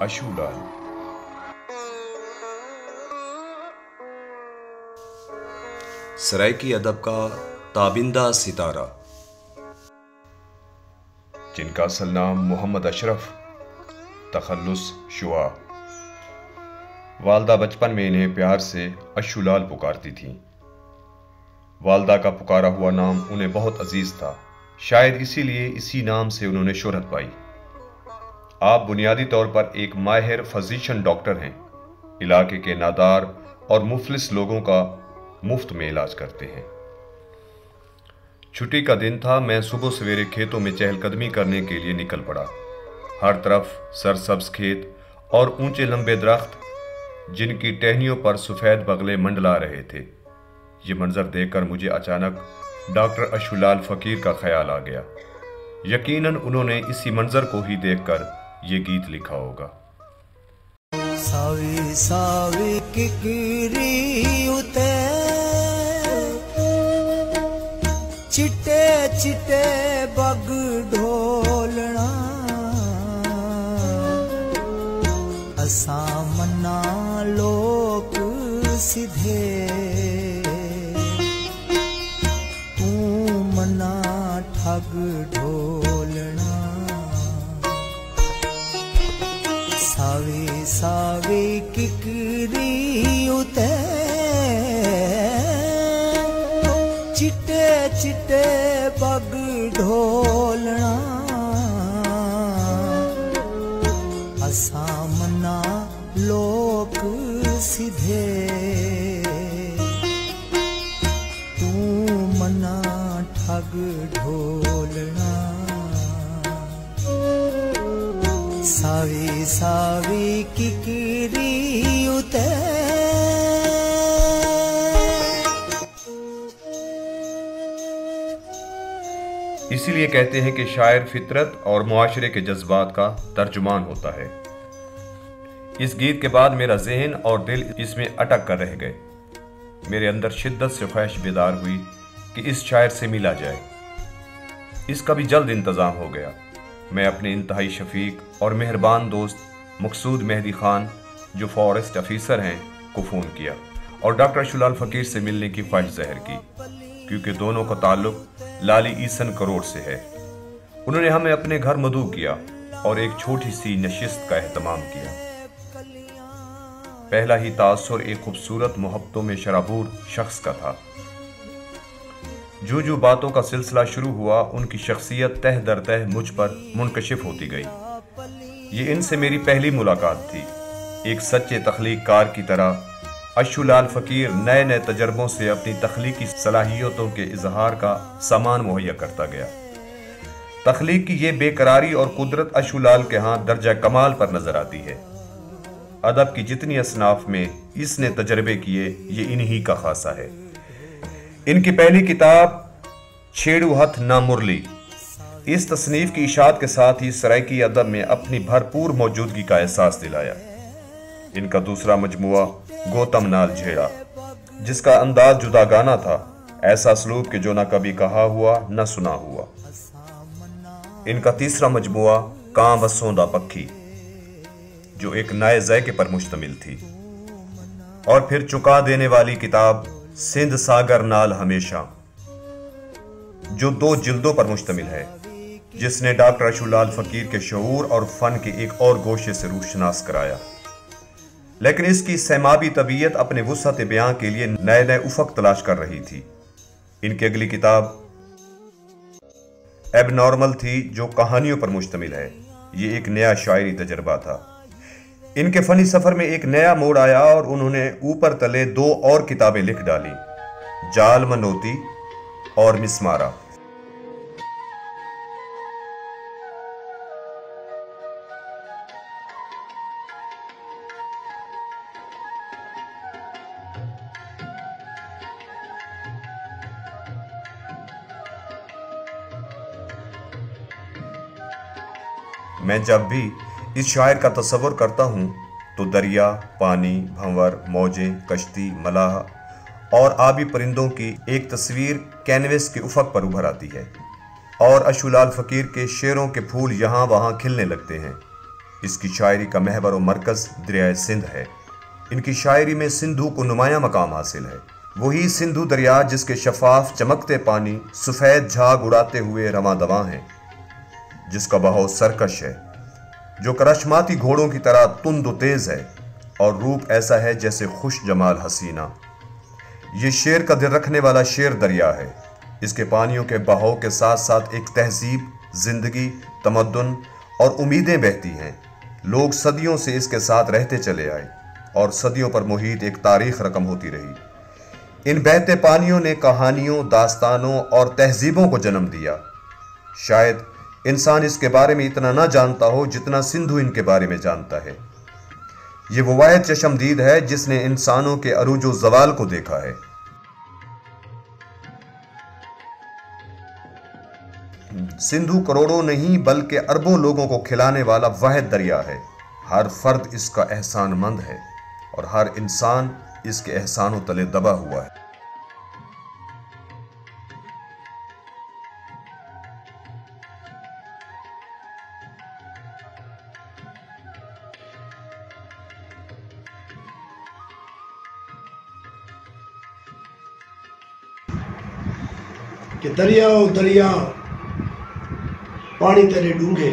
अशूलाल। सराइकी अदब का ताबिंदा सितारा, जिनका असल नाम मोहम्मद अशरफ तखल्लुस शुआ। वालदा बचपन में इन्हें प्यार से अशूलाल पुकारती थीं। वालदा का पुकारा हुआ नाम उन्हें बहुत अजीज था, शायद इसीलिए इसी नाम से उन्होंने शोहरत पाई। आप बुनियादी तौर पर एक माहिर फिजिशियन डॉक्टर हैं। इलाके के नादार और मुफलिस लोगों का मुफ्त में इलाज करते हैं। छुट्टी का दिन था। मैं सुबह सवेरे खेतों में चहलकदमी करने के लिए निकल पड़ा। हर तरफ सरसब्ज खेत और ऊंचे लंबे दरख्त, जिनकी टहनियों पर सफेद बगले मंडला रहे थे। ये मंजर देखकर मुझे अचानक डॉक्टर अशूलाल फकीर का ख्याल आ गया। यकीनन उन्होंने इसी मंजर को ही देखकर ये गीत लिखा होगा। सावी सावी किकरी उते चिट्टे चिट्टे बग ढोलना, असा मना लोक सीधे तू मना ठग ढोलना। सावी सावी किकरी उते चिट्टे चिट्टे बग ढोलना, असा मना लोक सीधे तू मना ठग ढोलना। सावी सावी किकरी उते। इसीलिए कहते हैं कि शायर फितरत और मुआशरे के जज्बात का तर्जुमान होता है। इस गीत के बाद मेरा जहन और दिल इसमें अटक कर रह गए। मेरे अंदर शिद्दत से ख्वाहिश बेदार हुई कि इस शायर से मिला जाए। इसका भी जल्द इंतजाम हो गया। मैं अपने इंतहाई शफीक और मेहरबान दोस्त मकसूद मेहदी खान, जो फॉरेस्ट ऑफिसर हैं, को फ़ोन किया और डॉक्टर अशूलाल फकीर से मिलने की ख्वाहिश जाहिर की, क्योंकि दोनों का ताल्लुक लाली ईसन करोड़ से है। उन्होंने हमें अपने घर मदऊ किया और एक छोटी सी नशिस्त का एहतमाम किया। पहला ही तासुर एक खूबसूरत मोहब्बतों में शराबूर शख्स का था। जो जो बातों का सिलसिला शुरू हुआ, उनकी शख्सियत तह दर तह मुझ पर मुनकशिफ होती गई। ये इनसे मेरी पहली मुलाकात थी। एक सच्चे तख्लीक़कार की तरह अशूलाल फकीर नए नए तजर्बों से अपनी तख्लीकी सलाहियतों के इजहार का सामान मुहैया करता गया। तख्लीक की ये बेकरारी और कुदरत अशूलाल के यहाँ दर्जा कमाल पर नजर आती है। अदब की जितनी असनाफ में इसने तजर्बे किए, ये इन्हीं का खासा है। इनकी पहली किताब छेड़ू हथ ना मुरली, इस तसनीफ की इशाअत के साथ ही सराइकी अदब में अपनी भरपूर मौजूदगी का एहसास दिलाया। इनका दूसरा मजमुआ गौतम नाल झेड़ा, जिसका अंदाज जुदागाना था, ऐसा सलूब कि जो ना कभी कहा हुआ न सुना हुआ। इनका तीसरा मजमुआ कां वसोंदा पक्खी, जो एक नए ज़ायके पर मुश्तमिल थी। और फिर चुका देने वाली किताब सिंध सागर नाल हमेशा, जो 2 जिल्दों पर मुश्तमिल है, जिसने डॉक्टर अशूलाल फकीर के शऊर और फन के एक और गोशे से रूशनास कराया। लेकिन इसकी सहमाबी तबीयत अपने वुसअत बयां के लिए नए नए उफक तलाश कर रही थी। इनकी अगली किताब एबनॉर्मल थी, जो कहानियों पर मुश्तमिल है। ये एक नया शायरी तजर्बा था। इनके फनी सफर में एक नया मोड़ आया और उन्होंने ऊपर तले 2 और किताबें लिख डाली, जाल मनोती और मिसमारा। मैं जब भी इस शायर का तस्वुर करता हूँ तो दरिया, पानी, भंवर, मौजें, कश्ती, मलाह और आबी परिंदों की एक तस्वीर कैनवस के उफक पर उभर आती है और अशूलाल फकीर के शेरों के फूल यहाँ वहाँ खिलने लगते हैं। इसकी शायरी का महवर और मरकज़ दरिया सिंध है। इनकी शायरी में सिंधु को नुमाया मकाम हासिल है। वही सिंधु दरिया जिसके शफाफ चमकते पानी सफ़ेद झाग उड़ाते हुए रवां दवां है, जिसका बहाव सरकश है, जो करश्माती घोड़ों की तरह तुंद तेज है और रूप ऐसा है जैसे खुश जमाल हसीना। ये शेर का दिल रखने वाला शेर दरिया है। इसके पानियों के बहाव के साथ साथ एक तहजीब, जिंदगी, तमद्दुन और उम्मीदें बहती हैं। लोग सदियों से इसके साथ रहते चले आए और सदियों पर मुहीत एक तारीख रकम होती रही। इन बहते पानियों ने कहानियों, दास्तानों और तहजीबों को जन्म दिया। शायद इंसान इसके बारे में इतना ना जानता हो जितना सिंधु इनके बारे में जानता है। ये वो वाहिद चशमदीद है जिसने इंसानों के अरूजो जवाल को देखा है। सिंधु करोड़ों नहीं बल्कि अरबों लोगों को खिलाने वाला वाहिद दरिया है। हर फर्द इसका एहसानमंद है और हर इंसान इसके एहसानों तले दबा हुआ है। कि दरिया ओ दरिया पानी तेरे डूंगे,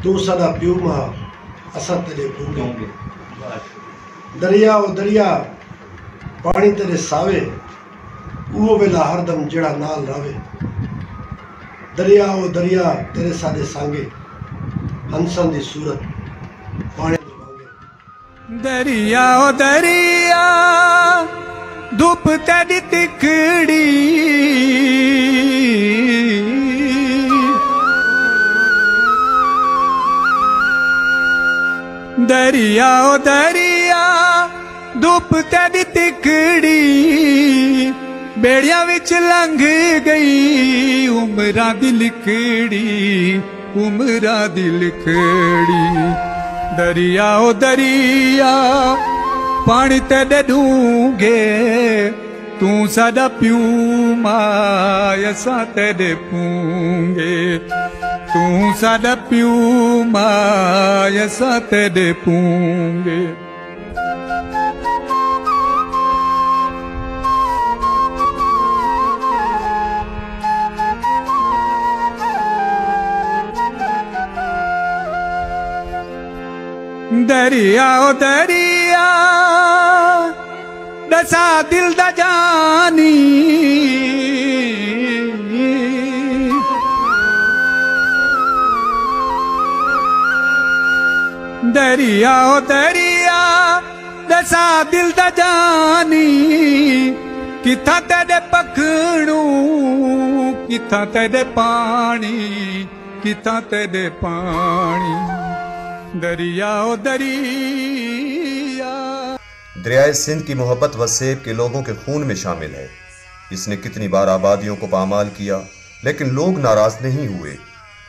तू सदा प्यू मां असा तेरे पूंगे। दरिया ओ दरिया पानी तेरे सावे, वो वेला हरदम जड़ा नाल रावे। दरिया ओ दरिया तेरे सादे सांगे, हंसन दी सूरत पानी दे मांगे। दरिया ओ दरिया धूप तेरी तिकड़ी, दरिया ओ दरिया धूप तेरी तिकड़ी, बेड़िया विच लंघ गई उमरां दी लिकड़ी, उमरां दी लिकड़ी। दरिया ओ दरिया पानी तेरे डूंगे, तू साडा प्यू मां असां तेरे पूंगे। तू साडा प्यू मां असां तेरे पूंगे। दरिया ओ दरिया दसा दिल दा जानी, दरिया ओ दरिया दसा दिल दा जानी, किथा तेरे पखड़ू किथा तेरे पानी, किथा तेरे पानी। दरिया ओ दरिया। दरियाए सिंध की मोहब्बत वसेब के लोगों के खून में शामिल है। इसने कितनी बार आबादियों को पामाल किया, लेकिन लोग नाराज नहीं हुए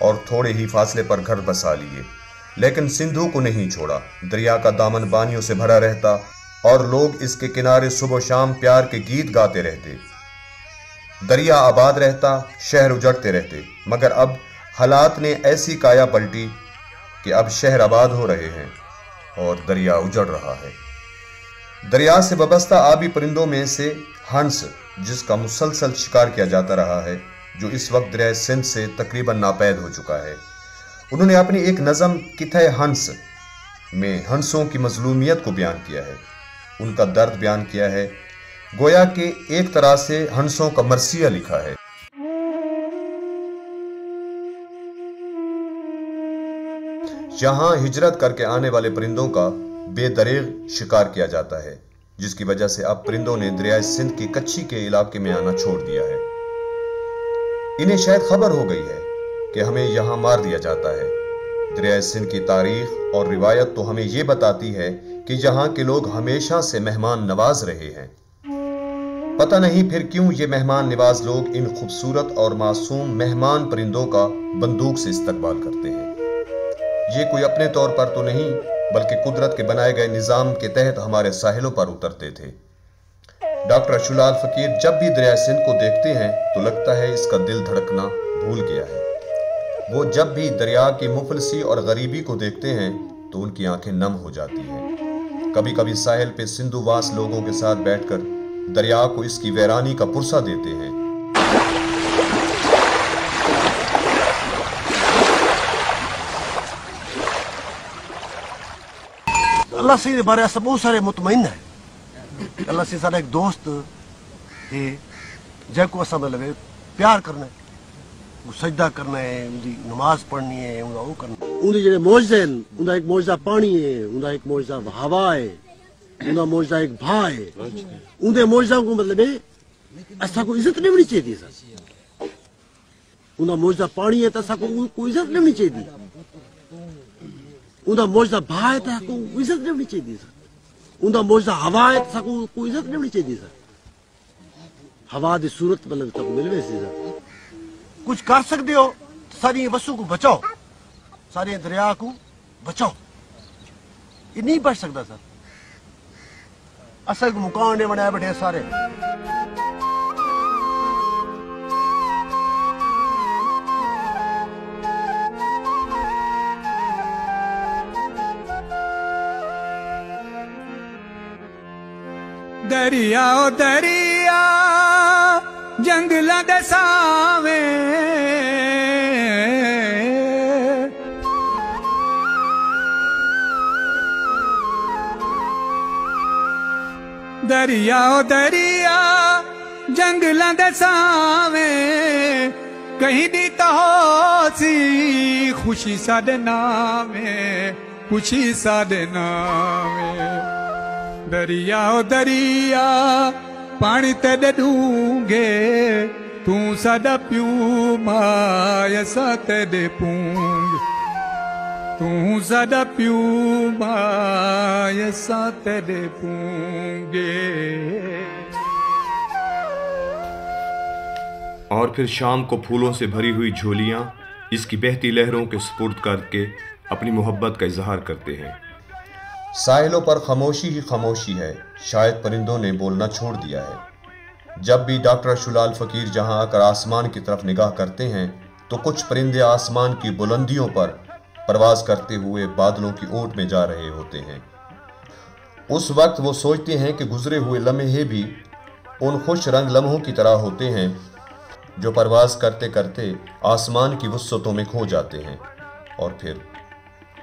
और थोड़े ही फासले पर घर बसा लिए। लेकिन सिंधु को नहीं छोड़ा। दरिया का दामन बानियों से भरा रहता और लोग इसके किनारे सुबह शाम प्यार के गीत गाते रहते। दरिया आबाद रहता, शहर उजड़ते रहते। मगर अब हालात ने ऐसी काया पलटी कि अब शहर आबाद हो रहे हैं और दरिया उजड़ रहा है। दरिया से वाबस्ता आबी परिंदों में से हंस, जिसका मुसलसल शिकार किया जाता रहा है, जो इस वक्त दरिया सिंध से तकरीबन नापैद हो चुका है। उन्होंने अपनी एक नज़म किथे हंस में हंसों की मजलूमियत को बयान किया है, उनका दर्द बयान किया है। गोया कि एक तरह से हंसों का मरसिया लिखा है। यहाँ हिजरत करके आने वाले परिंदों का बेदरेग शिकार किया जाता है, जिसकी वजह से अब परिंदों ने दरिया सिंध की कच्ची के इलाके में आना छोड़ दिया है। इन्हें शायद खबर हो गई है कि हमें यहाँ मार दिया जाता है। दरिया सिंध की तारीख और रिवायत तो हमें ये बताती है कि यहाँ के लोग हमेशा से मेहमान नवाज रहे हैं। पता नहीं फिर क्यों ये मेहमान नवाज लोग इन खूबसूरत और मासूम मेहमान परिंदों का बंदूक से इस्तकबाल करते हैं। ये कोई अपने तौर पर तो नहीं, बल्कि कुदरत के बनाए गए निज़ाम के तहत हमारे साहिलों पर उतरते थे। डॉक्टर अशुलाल फकीर जब भी दरिया सिंध को देखते हैं तो लगता है इसका दिल धड़कना भूल गया है। वो जब भी दरिया की मुफलसी और गरीबी को देखते हैं तो उनकी आंखें नम हो जाती हैं। कभी कभी साहिल पे सिंधुवास लोगों के साथ बैठकर दरिया को इसकी वैरानी का पुरसा देते हैं। अल्लाह से बारे अस बहुत सारे मुतमईन है। अल्लाह से सारा एक दोस्त है जैको असा मतलब प्यार करना है, वो सजदा करना है, उनकी नमाज पढ़नी है, उनका वो करना है। उनके जेडे मौजज़े हैं, उनका एक मौजज़ा पानी है, उनका एक मौजज़ा हवा है, उनका मौजज़ा एक भा है। उनके मौजज़ा को मतलब असा को इज्जत नहीं होनी चाहिए सर। उनका मौजज़ा पानी है तो असा को इज्जत नहीं होनी चाहिए। उनका मौजज़ा भा है तो को इज्जत नहीं होनी चाहिए सर। उनका मौजज़ा हवा है तो को इज्जत नहीं होनी चाहिए सर। हवा की सूरत मतलब तक मिलवे से सर कुछ कर सकते हो, सारी वस्तु को बचाओ, सारे दरिया को बचाओ। ये नहीं बच सकता सर। असल मुकाम ने बनाया बैठे सारे। दरिया ओ दरिया जंगलां दे सावे दरिया ओ दरिया जंगलां दे सावे कहीं दी तो सी खुशी साडे नामे, खुशी साडे नामे। दरिया ओ दरिया पानी तेरे डूंगे तू साडा प्यू माय सा तेरे पूंग, तू साडा प्यू माय सा तेरे पूंगे। और फिर शाम को फूलों से भरी हुई झोलियां इसकी बहती लहरों के सुपुर्द करके अपनी मोहब्बत का इजहार करते हैं। साहिलों पर खामोशी ही खामोशी है, शायद परिंदों ने बोलना छोड़ दिया है। जब भी डॉक्टर शुलाल फकीर जहां आकर आसमान की तरफ निगाह करते हैं तो कुछ परिंदे आसमान की बुलंदियों पर परवाज करते हुए बादलों की ओट में जा रहे होते हैं। उस वक्त वो सोचते हैं कि गुजरे हुए लम्हे भी उन खुश रंग लम्हों की तरह होते हैं जो परवाज करते करते आसमान की वुस्सतों में खो जाते हैं और फिर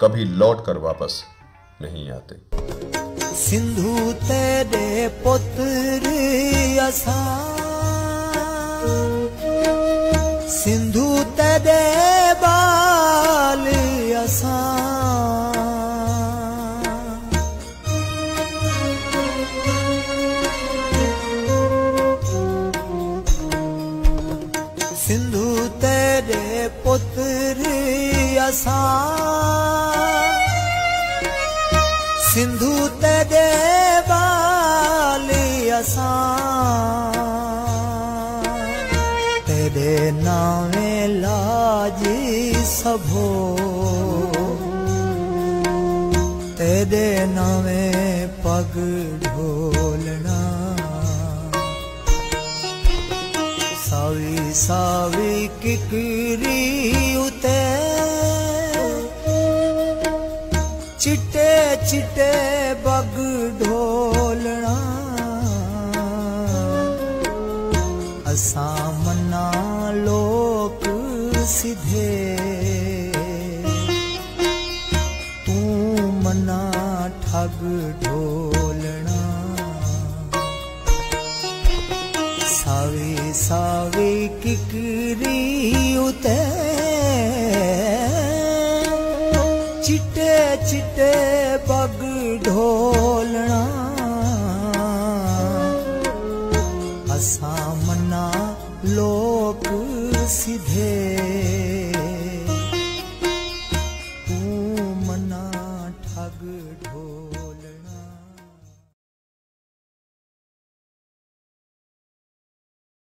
कभी लौट कर वापस नहीं आते। सिंधु तेरे पुत्र असा, सिंधु तेरे बाल असा, सिंधु तेरे पुत्र असा, सिंधु तेरे बाल असा, तेरे नावे लाजी सबो, तेरे नावे पग ढोलना, सावी सावी किकरी उते चिट्टे चिट्टे बग ढोलना, असा मना लोक सिधे, तू मना ठग ढोलना, सावी सावी किकरी उते चिट्टे चिट्टे पग ढोलना, असा मना लोक सिधे, तू मना ठग